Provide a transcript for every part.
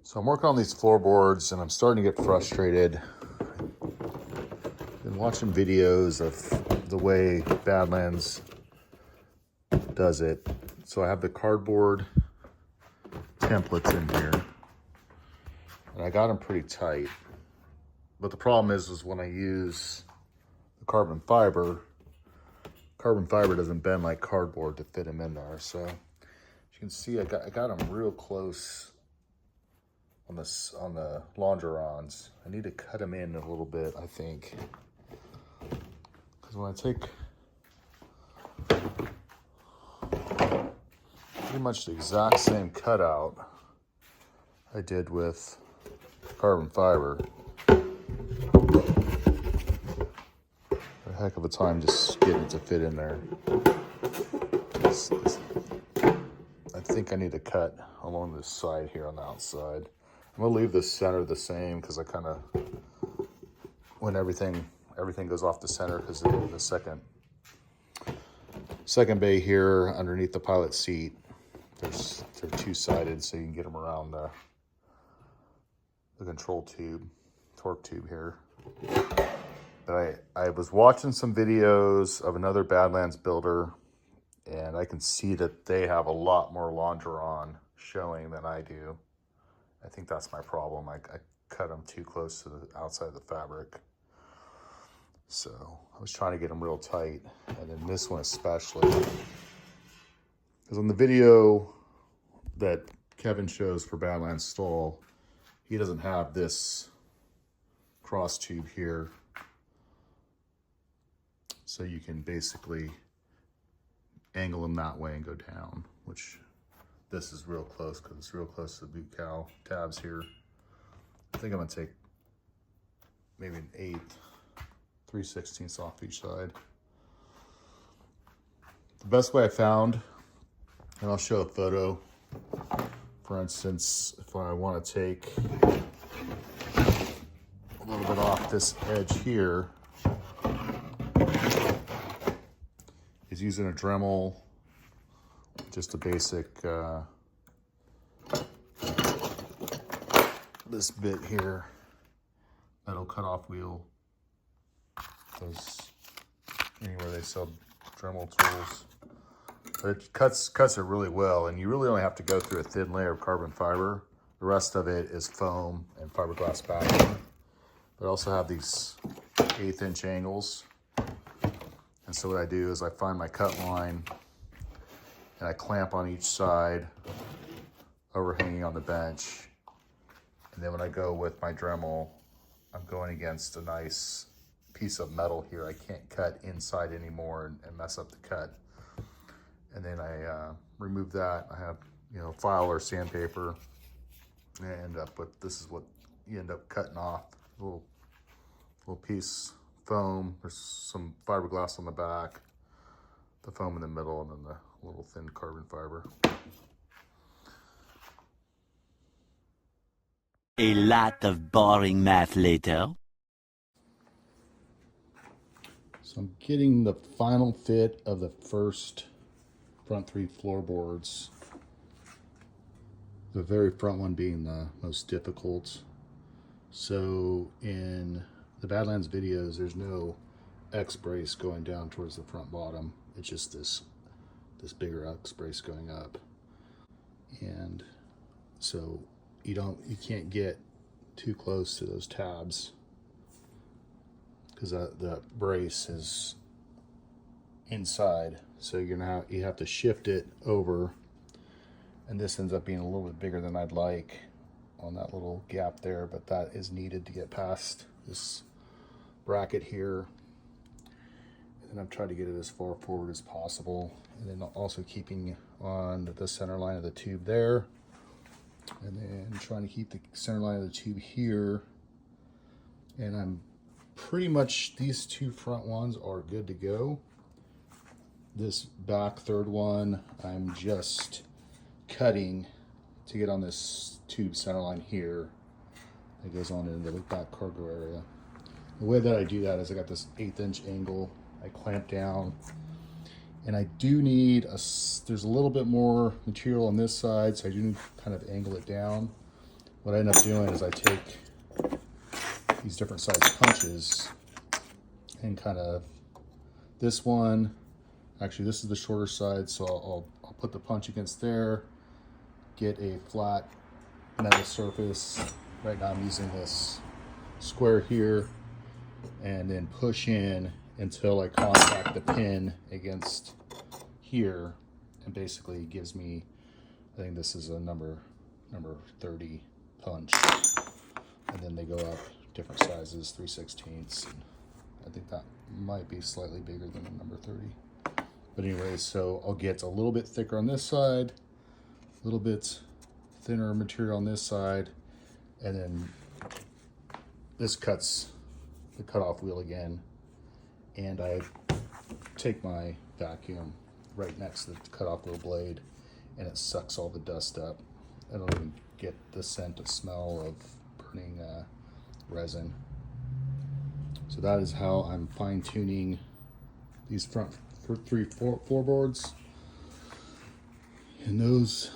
So I'm working on these floorboards and I'm starting to get frustrated. Been watching videos of the way Badlands does it. So I have the cardboard templates in here and I got them pretty tight. But the problem is when I use the carbon fiber doesn't bend like cardboard to fit them in there. So as you can see, I got them real close on the longerons. I need to cut them in a little bit, I think, because when I take pretty much the exact same cutout I did with carbon fiber, a heck of a time just getting it to fit in there. I think I need to cut along this side here on the outside. I'm gonna leave the center the same because I kind of, when everything goes off the center, because the second bay here underneath the pilot seat, they're two-sided, so you can get them around the control tube, torque tube here. But I was watching some videos of another Badlands builder, and I can see that they have a lot more longeron showing than I do. I think that's my problem. I cut them too close to the outside of the fabric. So I was trying to get them real tight. And then this one especially. Because on the video that Kevin shows for Badlands stall, he doesn't have this cross tube here. So you can basically angle them that way and go down, which this is real close because it's real close to the boot cowl tabs here. I think I'm gonna take maybe an 1/8, 3/16 off each side. The best way I found, and I'll show a photo, for instance, if I want to take a little bit off this edge here, is using a Dremel, just a basic, this bit here, metal cutoff wheel. Those, anywhere they sell Dremel tools. But it cuts it really well, and you really only have to go through a thin layer of carbon fiber. The rest of it is foam and fiberglass backing. But I also have these 1/8" angles. And so what I do is I find my cut line and I clamp on each side, overhanging on the bench. And then when I go with my Dremel, I'm going against a nice piece of metal here. I can't cut inside anymore and mess up the cut. And then I remove that. I have, file or sandpaper. And I end up with, this is what you end up cutting off. A little piece foam. There's some fiberglass on the back, the foam in the middle, and then the little thin carbon fiber. A lot of boring math later. So I'm getting the final fit of the first front 3 floorboards. The very front one being the most difficult. So in the Badlands videos, there's no X brace going down towards the front bottom. It's just this bigger X brace going up. And so you can't get too close to those tabs because the brace is inside. So you have to shift it over, and this ends up being a little bit bigger than I'd like on that little gap there, but that is needed to get past this bracket here. And then I'm trying to get it as far forward as possible, and then also keeping on the center line of the tube there, and then trying to keep the center line of the tube here. And I'm pretty much, these 2 front ones are good to go. This back third one, I'm just cutting to get on this tube center line here that goes on into the back cargo area. The way that I do that is I got this 1/8" angle. I clamp down, and I do need there's a little bit more material on this side, so I do need to kind of angle it down. what I end up doing is I take these different size punches and kind of, this one, actually this is the shorter side, so I'll put the punch against there, get a flat metal surface. Right now I'm using this square here, and then push in until I contact the pin against here, and basically gives me, I think this is a number 30 punch, and then they go up different sizes, 3/16. I think that might be slightly bigger than a number 30. But anyways, so I'll get a little bit thicker on this side, a little bit thinner material on this side, and then this cuts the cutoff wheel again. And I take my vacuum right next to the cutoff wheel blade, and it sucks all the dust up. I don't even get the scent or smell of burning resin. So that is how I'm fine-tuning these front three floorboards. And those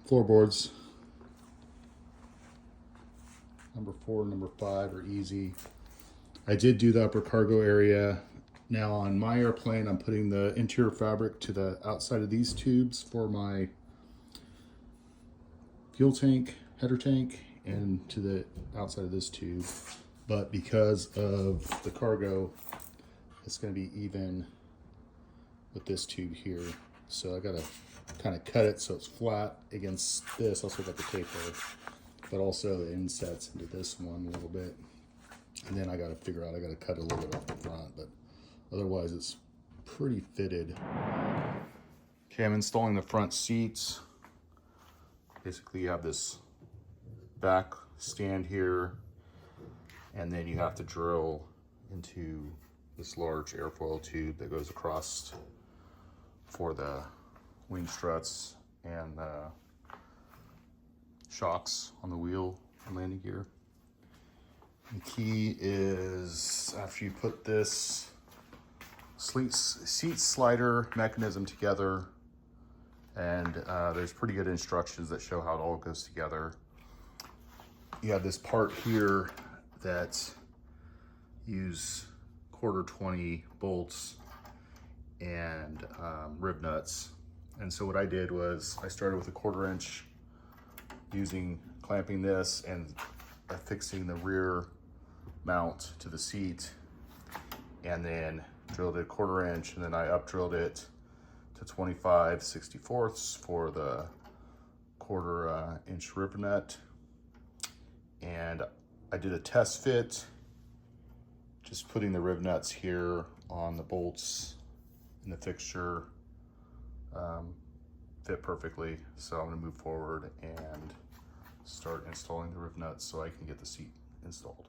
floorboards, number 4 and number 5, are easy. I did do the upper cargo area. Now on my airplane, I'm putting the interior fabric to the outside of these tubes for my fuel tank, header tank, and to the outside of this tube. But because of the cargo, it's going to be even with this tube here. So I got to kind of cut it so it's flat against this. Also got the taper, but also it insets into this one a little bit. And then I got to figure out, I got to cut a little bit off the front, but otherwise it's pretty fitted. Okay, I'm installing the front seats. Basically you have this back stand here, and then you have to drill into this large airfoil tube that goes across for the wing struts and shocks on the wheel and landing gear. The key is, after you put this seat slider mechanism together, and there's pretty good instructions that show how it all goes together. You have this part here that use 1/4-20 bolts and rib nuts. And so what I did was I started with a 1/4 inch, clamping this and affixing the rear mount to the seat, and then drilled it 1/4 inch, and then I up drilled it to 25/64 for the 1/4 inch rib nut. And I did a test fit, just putting the rib nuts here on the bolts in the fixture. Fit perfectly. So I'm going to move forward and start installing the rib nuts so I can get the seat installed.